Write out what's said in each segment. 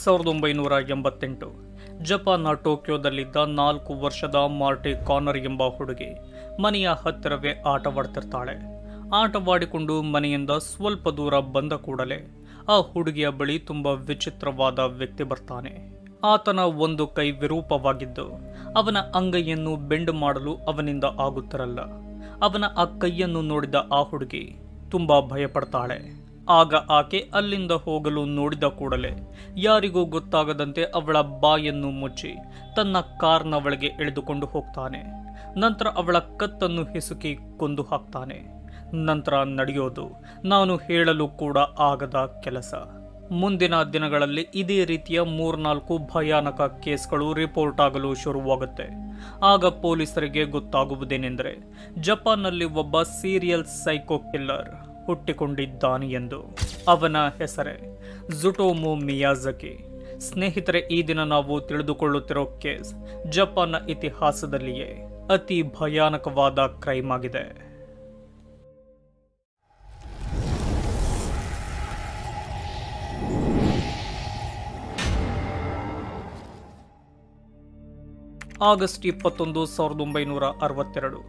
1988 ಜಪಾನ್ನ ಟೋಕಿಯೋದಲ್ಲಿದ್ದ 4 ವರ್ಷದ ಮಾರ್ಟಿ ಕಾನರ್ ಎಂಬ ಹುಡುಗಿ ಮನೆಯ ಹತ್ತಿರವೇ ಆಟವಾಡ್ತಿರ್ತಾಳೆ. ಆಟವಾಡಿಕೊಂಡು ಮನೆಯಿಂದ ಸ್ವಲ್ಪ ದೂರ ಬಂದ ಕೂಡಲೇ ಆ ಹುಡುಗಿಯ ಬಳಿ ತುಂಬಾ ವಿಚಿತ್ರವಾದ ವ್ಯಕ್ತಿ ಬರ್ತಾನೆ. ಆತನ ಒಂದು ಕೈ ವಿರೂಪವಾಗಿದ್ದು ಅವನ ಅಂಗೈಯನ್ನು ಬೆಂಡ್ ಮಾಡಲು ಅವನಿಂದ ಆಗುತ್ತಿರಲ್ಲ. ಅವನ ಆ ಕೈಯನ್ನು ನೋಡಿದ ಆ ಹುಡುಗಿ ತುಂಬಾ ಭಯಪಡ್ತಾಳೆ. ಆಗ ಆಕೆ ಅಲ್ಲಿಂದ ಹೋಗಲು ನೋಡಿದ ಕೂಡಲೇ ಯಾರಿಗೂ ಗೊತ್ತಾಗದಂತೆ ಅವಳ ಬಾಯನ್ನು ಮುಚ್ಚಿ ತನ್ನ ಕಾರ್ನ ಒಳಗೆ ಎಳೆದುಕೊಂಡು ಹೋಗ್ತಾನೆ. ನಂತರ ಅವಳ ಕತ್ತನ್ನು ಹಿಸುಕಿ ಕೊಂದು ಹಾಕ್ತಾನೆ. ನಂತರ ನಡೆಯೋದು ನಾನು ಹೇಳಲು ಕೂಡ ಆಗದ ಕೆಲಸ. ಮುಂದಿನ ದಿನಗಳಲ್ಲಿ ಇದೇ ರೀತಿಯ 3-4 ಭಯಾನಕ ಕೇಸ್ಗಳು ರಿಪೋರ್ಟ್ ಆಗಲು ಶುರುವಾಗುತ್ತೆ. ಆಗ ಪೊಲೀಸರಿಗೆ ಗೊತ್ತಾಗುವುದೇನೆಂದರೆ ಜಪಾನ್ನಲ್ಲಿ ಒಬ್ಬ ಸೀರಿಯಲ್ ಸೈಕೋ ಕಿಲ್ಲರ್ ಹುಟ್ಟಿಕೊಂಡಿದ್ದಾನೆ ಎಂದು. ಅವನ ಹೆಸರೇ ಝುಟೋಮು ಮಿಯಾಜಾಕಿ. ಸ್ನೇಹಿತರೆ, ಈ ದಿನ ನಾವು ತಿಳಿದುಕೊಳ್ಳುತ್ತಿರೋ ಕೇಸ್ ಜಪಾನ್ನ ಇತಿಹಾಸದಲ್ಲಿಯೇ ಅತಿ ಭಯಾನಕವಾದ ಕ್ರೈಮ್ ಆಗಿದೆ. ಆಗಸ್ಟ್ 21, 1962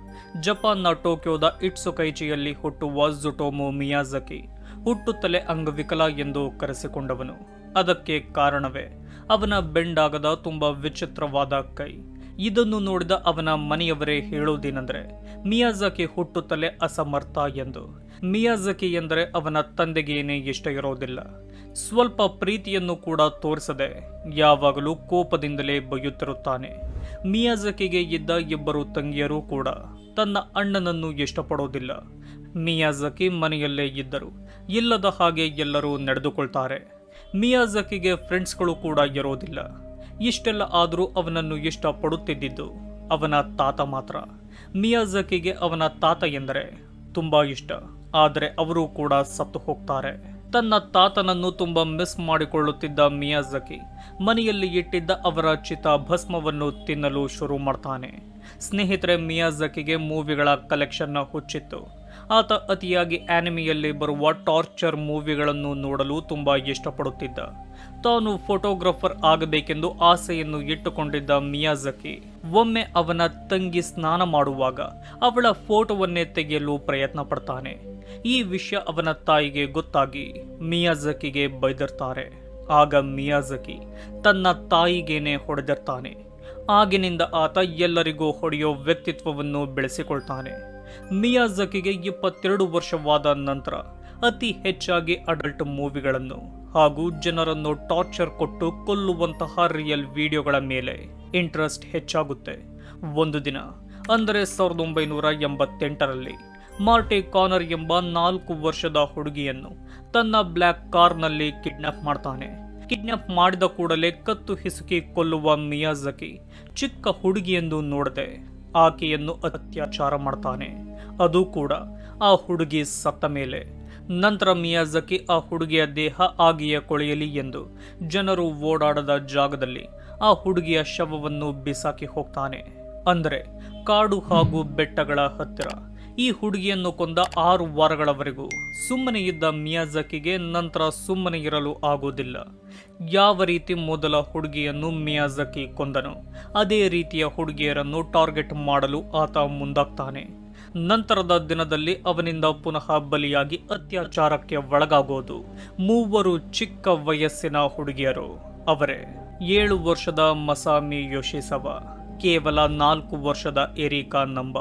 ಜಪಾನ್ನ ಟೋಕಿಯೋದ ಇಟ್ಸುಕೈಚಿಯಲ್ಲಿ ಹುಟ್ಟುವ ಝುಟೋಮು ಮಿಯಾಜಾಕಿ ಹುಟ್ಟುತ್ತಲೇ ಅಂಗವಿಕಲ ಎಂದು ಕರೆಸಿಕೊಂಡವನು. ಅದಕ್ಕೆ ಕಾರಣವೇ ಅವನ ಬೆಂಡಾಗದ ತುಂಬಾ ವಿಚಿತ್ರವಾದ ಕೈ. ಇದನ್ನು ನೋಡಿದ ಅವನ ಮನೆಯವರೇ ಹೇಳುವುದೇನೆಂದರೆ ಮಿಯಾಜಾಕಿ ಹುಟ್ಟುತ್ತಲೇ ಅಸಮರ್ಥ ಎಂದು. ಮಿಯಾಜಾಕಿ ಎಂದರೆ ಅವನ ತಂದೆಗೇನೇ ಇಷ್ಟ ಇರೋದಿಲ್ಲ. ಸ್ವಲ್ಪ ಪ್ರೀತಿಯನ್ನು ಕೂಡ ತೋರಿಸದೆ ಯಾವಾಗಲೂ ಕೋಪದಿಂದಲೇ ಬೈಯುತ್ತಿರುತ್ತಾನೆ. ಮಿಯಾಜಾಕಿಗೆ ಇದ್ದ 2 ತಂಗಿಯರು ಕೂಡ ತನ್ನ ಅಣ್ಣನನ್ನು ಇಷ್ಟಪಡೋದಿಲ್ಲ. ಮಿಯಾಜಾಕಿ ಮನೆಯಲ್ಲೇ ಇದ್ದರು ಇಲ್ಲದ ಹಾಗೆ ಎಲ್ಲರೂ ನಡೆದುಕೊಳ್ತಾರೆ. ಮಿಯಾಜಾಕಿಗೆ ಫ್ರೆಂಡ್ಸ್ಗಳು ಕೂಡ ಇರೋದಿಲ್ಲ. ಇಷ್ಟೆಲ್ಲ ಆದರೂ ಅವನನ್ನು ಇಷ್ಟಪಡುತ್ತಿದ್ದು ಅವನ ತಾತ ಮಾತ್ರ. ಮಿಯಾಜಾಕಿಗೆ ಅವನ ತಾತ ಎಂದರೆ ತುಂಬಾ ಇಷ್ಟ. ಆದರೆ ಅವರು ಕೂಡ ಸತ್ತು ಹೋಗ್ತಾರೆ. ತನ್ನ ತಾತನನ್ನು ತುಂಬಾ ಮಿಸ್ ಮಾಡಿಕೊಳ್ಳುತ್ತಿದ್ದ ಮಿಯಾಜಾಕಿ ಮನೆಯಲ್ಲಿ ಇಟ್ಟಿದ್ದ ಅವರ ಚಿತಾಭಸ್ಮವನ್ನು ತಿನ್ನಲು ಶುರು ಮಾಡ್ತಾನೆ. ಸ್ನೇಹಿತರೆ, ಮಿಯಾಜಾಕಿಗೆ ಮೂವಿಗಳ ಕಲೆಕ್ಷನ್ನ ಹುಚ್ಚಿತ್ತು. ಆತ ಅತಿಯಾಗಿ ಆನಿಮೆಯಲ್ಲಿ ಬರುವ ಟಾರ್ಚರ್ ಮೂವಿಗಳನ್ನು ನೋಡಲು ತುಂಬಾ ಇಷ್ಟಪಡುತ್ತಿದ್ದ. ತಾನು ಫೋಟೋಗ್ರಾಫರ್ ಆಗಬೇಕೆಂದು ಆಸೆಯನ್ನು ಇಟ್ಟುಕೊಂಡಿದ್ದ ಮಿಯಾಜಾಕಿ ಒಮ್ಮೆ ಅವನ ತಂಗಿ ಸ್ನಾನ ಮಾಡುವಾಗ ಅವಳ ಫೋಟೋವನ್ನೇ ತೆಗೆಯಲು ಪ್ರಯತ್ನ ಪಡ್ತಾನೆ. ಈ ವಿಷಯ ಅವನ ತಾಯಿಗೆ ಗೊತ್ತಾಗಿ ಮಿಯಾಜಾಕಿಗೆ ಬೈದಿರ್ತಾರೆ. ಆಗ ಮಿಯಾಜಾಕಿ ತನ್ನ ತಾಯಿಗೇನೆ ಹೊಡೆದಿರ್ತಾನೆ. ಆಗಿನಿಂದ ಆತ ಎಲ್ಲರಿಗೂ ಹೊಡೆಯೋ ವ್ಯಕ್ತಿತ್ವವನ್ನು ಬೆಳೆಸಿಕೊಳ್ತಾನೆ. ಮಿಯಾಜಾಕಿಗೆ 22 ವರ್ಷವಾದ ನಂತರ ಅತಿ ಹೆಚ್ಚಾಗಿ ಅಡಲ್ಟ್ ಮೂವಿಗಳನ್ನು ಹಾಗೂ ಜನರನ್ನು ಟಾರ್ಚರ್ ಕೊಟ್ಟು ಕೊಲ್ಲುವಂತಹ ರಿಯಲ್ ವಿಡಿಯೋಗಳ ಮೇಲೆ ಇಂಟ್ರೆಸ್ಟ್ ಹೆಚ್ಚಾಗುತ್ತೆ. ಒಂದು ದಿನ ಅಂದರೆ 1988ರಲ್ಲಿ ಮಾರ್ಟಿ ಕಾನರ್ ಎಂಬ 4 ವರ್ಷದ ಹುಡುಗಿಯನ್ನು ತನ್ನ ಬ್ಲ್ಯಾಕ್ ಕಾರ್ನಲ್ಲಿ ಕಿಡ್ನಾಪ್ ಮಾಡ್ತಾನೆ. ಕಿಡ್ನಾಪ್ ಮಾಡಿದ ಕೂಡಲೇ ಕತ್ತು ಹಿಸುಕಿ ಕೊಲ್ಲುವ ಮಿಯಾಜಾಕಿ ಚಿಕ್ಕ ಹುಡುಗಿಯೆಂದು ನೋಡದೆ ಆಕೆಯನ್ನು ಅತ್ಯಾಚಾರ ಮಾಡ್ತಾನೆ. ಅದು ಕೂಡ ಆ ಹುಡುಗಿ ಸತ್ತ ಮೇಲೆ. ನಂತರ ಮಿಯಾಜಾಕಿ ಆ ಹುಡುಗಿಯ ದೇಹ ಆಗಿಯೇ ಕೊಳೆಯಲಿ ಎಂದು ಜನರು ಓಡಾಡದ ಜಾಗದಲ್ಲಿ ಆ ಹುಡುಗಿಯ ಶವವನ್ನು ಬಿಸಾಕಿ ಹೋಗ್ತಾನೆ. ಅಂದರೆ ಕಾಡು ಹಾಗೂ ಬೆಟ್ಟಗಳ ಹತ್ತಿರ. ಈ ಹುಡುಗಿಯನ್ನು ಕೊಂದ 6 ವಾರಗಳವರೆಗೂ ಸುಮ್ಮನೆ ಇದ್ದ ಮಿಯಾಜಾಕಿಗೆ ನಂತರ ಸುಮ್ಮನೆ ಇರಲು ಆಗೋದಿಲ್ಲ. ಯಾವ ರೀತಿ ಮೊದಲ ಹುಡುಗಿಯನ್ನು ಮಿಯಾಜಾಕಿ ಕೊಂದನು ಅದೇ ರೀತಿಯ ಹುಡುಗಿಯರನ್ನು ಟಾರ್ಗೆಟ್ ಮಾಡಲು ಆತ ಮುಂದಾಗ್ತಾನೆ. ನಂತರದ ದಿನದಲ್ಲಿ ಅವನಿಂದ ಪುನಃ ಬಲಿಯಾಗಿ ಅತ್ಯಾಚಾರಕ್ಕೆ ಒಳಗಾಗೋದು 3 ಚಿಕ್ಕ ವಯಸ್ಸಿನ ಹುಡುಗಿಯರು. ಅವರೇ 7 ವರ್ಷದ ಮಸಾಮಿ ಯೋಶಿಸವ, ಕೇವಲ 4 ವರ್ಷದ ಎರಿಕಾ ನಂಬ,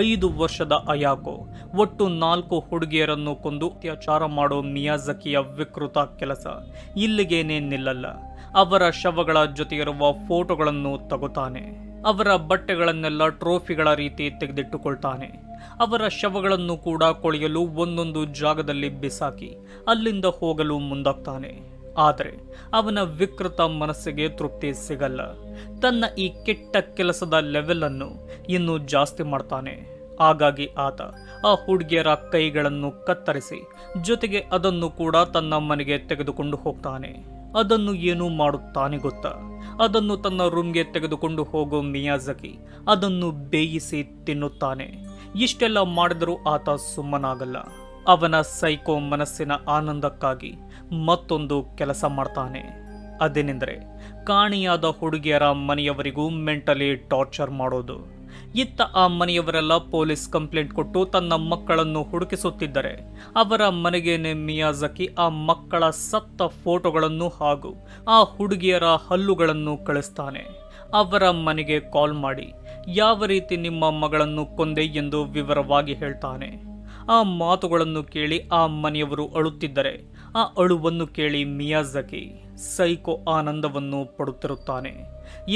5 ವರ್ಷದ ಅಯಾಕೋ. ಒಟ್ಟು 4 ಹುಡುಗಿಯರನ್ನು ಕೊಂದು ಅತ್ಯಾಚಾರ ಮಾಡೋ ಮಿಯಾಜಾಕಿಯ ವಿಕೃತ ಕೆಲಸ ಇಲ್ಲಿಗೇನೆ ನಿಲ್ಲಲ್ಲ. ಅವರ ಶವಗಳ ಜೊತೆಗಿರುವ ಫೋಟೋಗಳನ್ನು ತಗೋತಾನೆ. ಅವರ ಬಟ್ಟೆಗಳನ್ನೆಲ್ಲ ಟ್ರೋಫಿಗಳ ರೀತಿ ತೆಗೆದಿಟ್ಟುಕೊಳ್ತಾನೆ. ಅವರ ಶವಗಳನ್ನು ಕೂಡ ಕೊಳೆಯಲು ಒಂದೊಂದು ಜಾಗದಲ್ಲಿ ಬಿಸಾಕಿ ಅಲ್ಲಿಂದ ಹೋಗಲು ಮುಂದಾಗ್ತಾನೆ. ಆದರೆ ಅವನ ವಿಕೃತ ಮನಸ್ಸಿಗೆ ತೃಪ್ತಿ ಸಿಗಲ್ಲ. ತನ್ನ ಈ ಕೆಟ್ಟ ಕೆಲಸದ ಲೆವೆಲ್ ಅನ್ನು ಇನ್ನೂ ಜಾಸ್ತಿ ಮಾಡ್ತಾನೆ. ಹಾಗಾಗಿ ಆತ ಆ ಹುಡುಗಿಯರ ಕೈಗಳನ್ನು ಕತ್ತರಿಸಿ ಜೊತೆಗೆ ಅದನ್ನು ಕೂಡ ತನ್ನ ಮನೆಗೆ ತೆಗೆದುಕೊಂಡು ಹೋಗ್ತಾನೆ. ಅದನ್ನು ಏನು ಮಾಡುತ್ತಾನೆ ಗೊತ್ತಾ? ಅದನ್ನು ತನ್ನ ರೂಮ್ಗೆ ತೆಗೆದುಕೊಂಡು ಹೋಗೋ ಮಿಯಾಜಾಕಿ ಅದನ್ನು ಬೇಯಿಸಿ ತಿನ್ನುತ್ತಾನೆ. ಇಷ್ಟೆಲ್ಲ ಮಾಡಿದರೂ ಆತ ಸುಮ್ಮನಾಗಲ್ಲ. ಅವನ ಸೈಕೋ ಮನಸ್ಸಿನ ಆನಂದಕ್ಕಾಗಿ ಮತ್ತೊಂದು ಕೆಲಸ ಮಾಡ್ತಾನೆ. ಅದೇನೆಂದರೆ ಕಾಣೆಯಾದ ಹುಡುಗಿಯರ ಮನೆಯವರಿಗೂ ಮೆಂಟಲಿ ಟಾರ್ಚರ್ ಮಾಡೋದು. ಇತ್ತ ಆ ಮನೆಯವರೆಲ್ಲ ಪೊಲೀಸ್ ಕಂಪ್ಲೇಂಟ್ ಕೊಟ್ಟು ತನ್ನ ಮಕ್ಕಳನ್ನು ಹುಡುಕಿಸುತ್ತಿದ್ದರೆ ಅವರ ಮನೆಗೇನೆ ಮಿಯಾಜಾಕಿ ಆ ಮಕ್ಕಳ ಸತ್ತ ಫೋಟೋಗಳನ್ನು ಹಾಗೂ ಆ ಹುಡುಗಿಯರ ಹಲ್ಲುಗಳನ್ನು ಕಳಿಸ್ತಾನೆ. ಅವರ ಮನೆಗೆ ಕಾಲ್ ಮಾಡಿ ಯಾವ ರೀತಿ ನಿಮ್ಮ ಮಗಳನ್ನು ಕೊಂದೆ ಎಂದು ವಿವರವಾಗಿ ಹೇಳ್ತಾನೆ. ಆ ಮಾತುಗಳನ್ನು ಕೇಳಿ ಆ ಮನೆಯವರು ಅಳುತ್ತಿದ್ದರೆ ಆ ಅಳುವನ್ನು ಕೇಳಿ ಮಿಯಾಜಾಕಿ ಸೈಕೋ ಆನಂದವನ್ನು ಪಡುತ್ತಿರುತ್ತಾನೆ.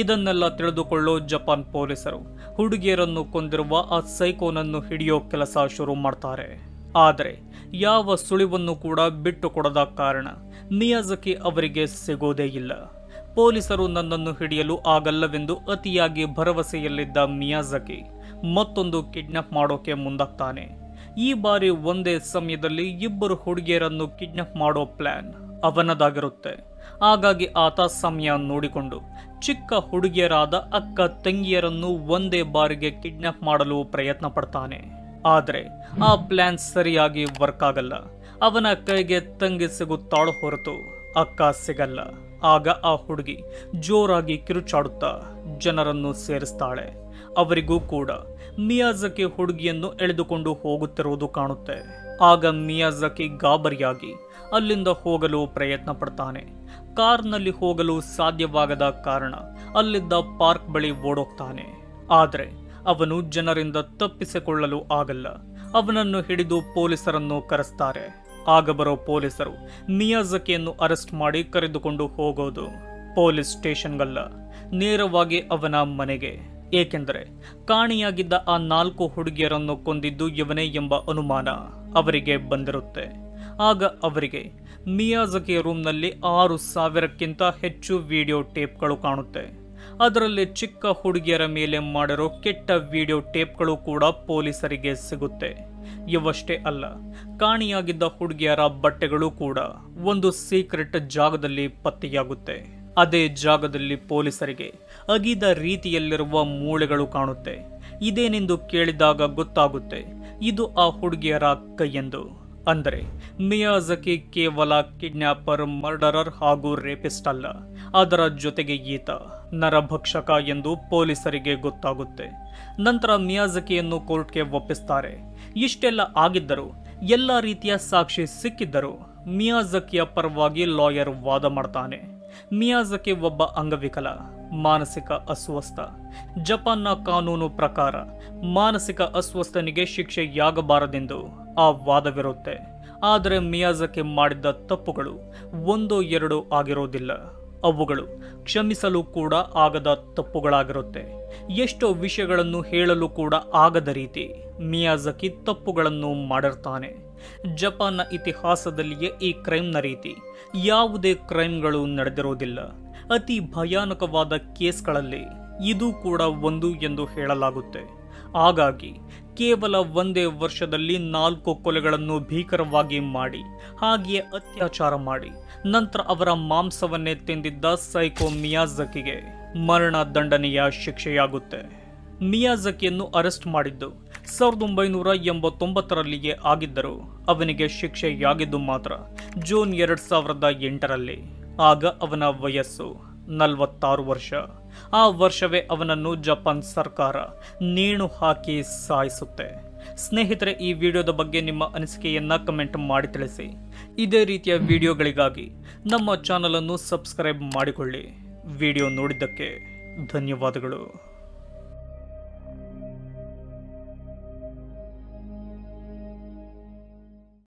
ಇದನ್ನೆಲ್ಲ ತಿಳಿದುಕೊಳ್ಳೋ ಜಪಾನ್ ಪೊಲೀಸರು ಹುಡುಗಿಯರನ್ನು ಕೊಂದಿರುವ ಆ ಸೈಕೋನನ್ನು ಹಿಡಿಯೋ ಕೆಲಸ ಶುರು ಮಾಡ್ತಾರೆ. ಆದರೆ ಯಾವ ಸುಳಿವನ್ನು ಕೂಡ ಬಿಟ್ಟು ಕೊಡದ ಕಾರಣ ಮಿಯಾಜಾಕಿ ಅವರಿಗೆ ಸಿಗೋದೇ ಇಲ್ಲ. ಪೊಲೀಸರು ನನ್ನನ್ನು ಹಿಡಿಯಲು ಆಗಲ್ಲವೆಂದು ಅತಿಯಾಗಿ ಭರವಸೆಯಲ್ಲಿದ್ದ ಮಿಯಾಜಾಕಿ ಮತ್ತೊಂದು ಕಿಡ್ನಾಪ್ ಮಾಡೋಕೆ ಮುಂದಾಗ್ತಾನೆ. ಈ ಬಾರಿ ಒಂದೇ ಸಮಯದಲ್ಲಿ ಇಬ್ಬರು ಹುಡುಗಿಯರನ್ನು ಕಿಡ್ನಾಪ್ ಮಾಡೋ ಪ್ಲಾನ್ ಅವನದಾಗಿರುತ್ತೆ. ಹಾಗಾಗಿ ಆತ ಸಮಯ ನೋಡಿಕೊಂಡು ಚಿಕ್ಕ ಹುಡುಗಿಯರಾದ ಅಕ್ಕ ತಂಗಿಯರನ್ನು ಒಂದೇ ಬಾರಿಗೆ ಕಿಡ್ನಾಪ್ ಮಾಡಲು ಪ್ರಯತ್ನ ಪಡ್ತಾನೆ. ಆದರೆ ಆ ಪ್ಲಾನ್ ಸರಿಯಾಗಿ ವರ್ಕ್ ಆಗಲ್ಲ. ಅವನ ಕೈಗೆ ತಂಗಿ ಸಿಗುತ್ತಾಳು ಹೊರತು ಅಕ್ಕ ಸಿಗಲ್ಲ. ಆಗ ಆ ಹುಡುಗಿ ಜೋರಾಗಿ ಕಿರುಚಾಡುತ್ತಾ ಜನರನ್ನು ಸೇರಿಸ್ತಾಳೆ. ಅವರಿಗೂ ಕೂಡ ಮಿಯಾಜಾಕಿ ಹುಡುಗಿಯನ್ನು ಎಳೆದುಕೊಂಡು ಹೋಗುತ್ತಿರುವುದು ಕಾಣುತ್ತೆ. ಆಗ ಮಿಯಾಜಾಕಿ ಗಾಬರಿಯಾಗಿ ಅಲ್ಲಿಂದ ಹೋಗಲು ಪ್ರಯತ್ನ ಪಡ್ತಾನೆ. ಕಾರ್ನಲ್ಲಿ ಹೋಗಲು ಸಾಧ್ಯವಾಗದ ಕಾರಣ ಅಲ್ಲಿದ್ದ ಪಾರ್ಕ್ ಬಳಿ ಓಡೋಗ್ತಾನೆ. ಆದರೆ ಅವನು ಜನರಿಂದ ತಪ್ಪಿಸಿಕೊಳ್ಳಲು ಆಗಲ್ಲ. ಅವನನ್ನು ಹಿಡಿದು ಪೊಲೀಸರನ್ನು ಕರೆಸ್ತಾರೆ. ಆಗ ಬರೋ ಪೊಲೀಸರು ಮಿಯಾಜಾಕಿಯನ್ನು ಅರೆಸ್ಟ್ ಮಾಡಿ ಕರೆದುಕೊಂಡು ಹೋಗೋದು ಪೊಲೀಸ್ ಸ್ಟೇಷನ್ಗಲ್ಲ, ನೇರವಾಗಿ ಅವನ ಮನೆಗೆ. ಏಕೆಂದರೆ ಕಾಣೆಯಾಗಿದ್ದ ಆ 4 ಹುಡುಗಿಯರನ್ನು ಕೊಂದಿದ್ದು ಇವನೇ ಎಂಬ ಅನುಮಾನ ಅವರಿಗೆ ಬಂದಿರುತ್ತೆ. ಆಗ ಅವರಿಗೆ ಮಿಯಾಜಾಕಿ ರೂಮ್ನಲ್ಲಿ 6,000ಕ್ಕಿಂತ ಹೆಚ್ಚು ವಿಡಿಯೋ ಟೇಪ್ಗಳು ಕಾಣುತ್ತೆ. ಅದರಲ್ಲಿ ಚಿಕ್ಕ ಹುಡುಗಿಯರ ಮೇಲೆ ಮಾಡಿರೋ ಕೆಟ್ಟ ವಿಡಿಯೋ ಟೇಪ್ಗಳು ಕೂಡ ಪೊಲೀಸರಿಗೆ ಸಿಗುತ್ತೆ. ಇವಷ್ಟೇ ಅಲ್ಲ, ಕಾಣೆಯಾಗಿದ್ದ ಹುಡುಗಿಯರ ಬಟ್ಟೆಗಳು ಕೂಡ ಒಂದು ಸೀಕ್ರೆಟ್ ಜಾಗದಲ್ಲಿ ಪತ್ತೆಯಾಗುತ್ತೆ. ಅದೇ ಜಾಗದಲ್ಲಿ ಪೊಲೀಸರಿಗೆ ಅಗಿದ ರೀತಿಯಲ್ಲಿರುವ ಮೂಳೆಗಳು ಕಾಣುತ್ತೆ. ಇದೇನೆಂದು ಕೇಳಿದಾಗ ಗೊತ್ತಾಗುತ್ತೆ ಇದು ಆ ಹುಡುಗಿಯರ ಕೈಯೆಂದು. ಅಂದರೆ ಮಿಯಾಜಾಕಿ ಕೇವಲ ಕಿಡ್ನಾಪರ್, ಮರ್ಡರರ್ ಹಾಗೂ ರೇಪಿಸ್ಟ್ ಅಲ್ಲ, ಅದರ ಜೊತೆಗೆ ಈತ ನರಭಕ್ಷಕ ಎಂದು ಪೊಲೀಸರಿಗೆ ಗೊತ್ತಾಗುತ್ತೆ. ನಂತರ ಮಿಯಾಜಾಕಿಯನ್ನು ಕೋರ್ಟ್ಗೆ ಒಪ್ಪಿಸ್ತಾರೆ. ಇಷ್ಟೆಲ್ಲ ಆಗಿದ್ದರೂ ಎಲ್ಲ ರೀತಿಯ ಸಾಕ್ಷಿ ಸಿಕ್ಕಿದ್ದರೂ ಮಿಯಾಜಾಕಿಯ ಪರವಾಗಿ ಲಾಯರ್ ವಾದ ಮಾಡ್ತಾನೆ. ಮಿಯಾಜಾಕಿ ಒಬ್ಬ ಅಂಗವಿಕಲ, ಮಾನಸಿಕ ಅಸ್ವಸ್ಥ. ಜಪಾನ್ನ ಕಾನೂನು ಪ್ರಕಾರ ಮಾನಸಿಕ ಅಸ್ವಸ್ಥನಿಗೆ ಶಿಕ್ಷೆಯಾಗಬಾರದೆಂದು ಆ ವಾದವಿರುತ್ತೆ. ಆದರೆ ಮಿಯಾಜಾಕಿ ಮಾಡಿದ್ದ ತಪ್ಪುಗಳು 1-2 ಆಗಿರೋದಿಲ್ಲ. ಅವುಗಳು ಕ್ಷಮಿಸಲು ಕೂಡ ಆಗದ ತಪ್ಪುಗಳಾಗಿರುತ್ತೆ. ಎಷ್ಟೋ ವಿಷಯಗಳನ್ನು ಹೇಳಲು ಕೂಡ ಆಗದ ರೀತಿ ಮಿಯಾಜಾಕಿ ತಪ್ಪುಗಳನ್ನು ಮಾಡಿರ್ತಾನೆ. ಜಪಾನ್ನ ಇತಿಹಾಸದಲ್ಲಿಯೇ ಈ ಕ್ರೈಮ್ನ ರೀತಿ ಯಾವುದೇ ಕ್ರೈಮ್ಗಳು ನಡೆದಿರೋದಿಲ್ಲ. ಅತಿ ಭಯಾನಕವಾದ ಕೇಸ್ಗಳಲ್ಲಿ ಇದು ಕೂಡ ಒಂದು ಎಂದು ಹೇಳಲಾಗುತ್ತೆ. ಹಾಗಾಗಿ ಕೇವಲ ಒಂದೇ ವರ್ಷದಲ್ಲಿ 4 ಕೊಲೆಗಳನ್ನು ಭೀಕರವಾಗಿ ಮಾಡಿ, ಹಾಗೆಯೇ ಅತ್ಯಾಚಾರ ಮಾಡಿ ನಂತರ ಅವರ ಮಾಂಸವನ್ನೇ ತಿಂದಿದ್ದ ಸೈಕೋ ಮಿಯಾಜಾಕಿಗೆ ಮರಣ ದಂಡನೆಯ ಶಿಕ್ಷೆಯಾಗುತ್ತೆ. ಮಿಯಾಜಾಕಿಯನ್ನು ಅರೆಸ್ಟ್ ಮಾಡಿದ್ದು 1989ರಲ್ಲಿಯೇ ಆಗಿದ್ದರೂ ಅವನಿಗೆ ಶಿಕ್ಷೆಯಾಗಿದ್ದು ಮಾತ್ರ ಜೂನ್ 2008ರಲ್ಲಿ. ಆಗ ಅವನ ವಯಸ್ಸು 46 ವರ್ಷ. ಆ ವರ್ಷವೇ ಅವನನ್ನು ಜಪಾನ್ ಸರ್ಕಾರ ನೇಣು ಹಾಕಿ ಸಾಯಿಸುತ್ತೆ. ಸ್ನೇಹಿತರೆ, ಈ ವಿಡಿಯೋದ ಬಗ್ಗೆ ನಿಮ್ಮ ಅನಿಸಿಕೆಯನ್ನ ಕಮೆಂಟ್ ಮಾಡಿ ತಿಳಿಸಿ. ಇದೇ ರೀತಿಯ ವಿಡಿಯೋಗಳಿಗಾಗಿ ನಮ್ಮ ಚಾನಲ್ ಅನ್ನು ಸಬ್ಸ್ಕ್ರೈಬ್ ಮಾಡಿಕೊಳ್ಳಿ. ವಿಡಿಯೋ ನೋಡಿದ್ದಕ್ಕೆ ಧನ್ಯವಾದಗಳು.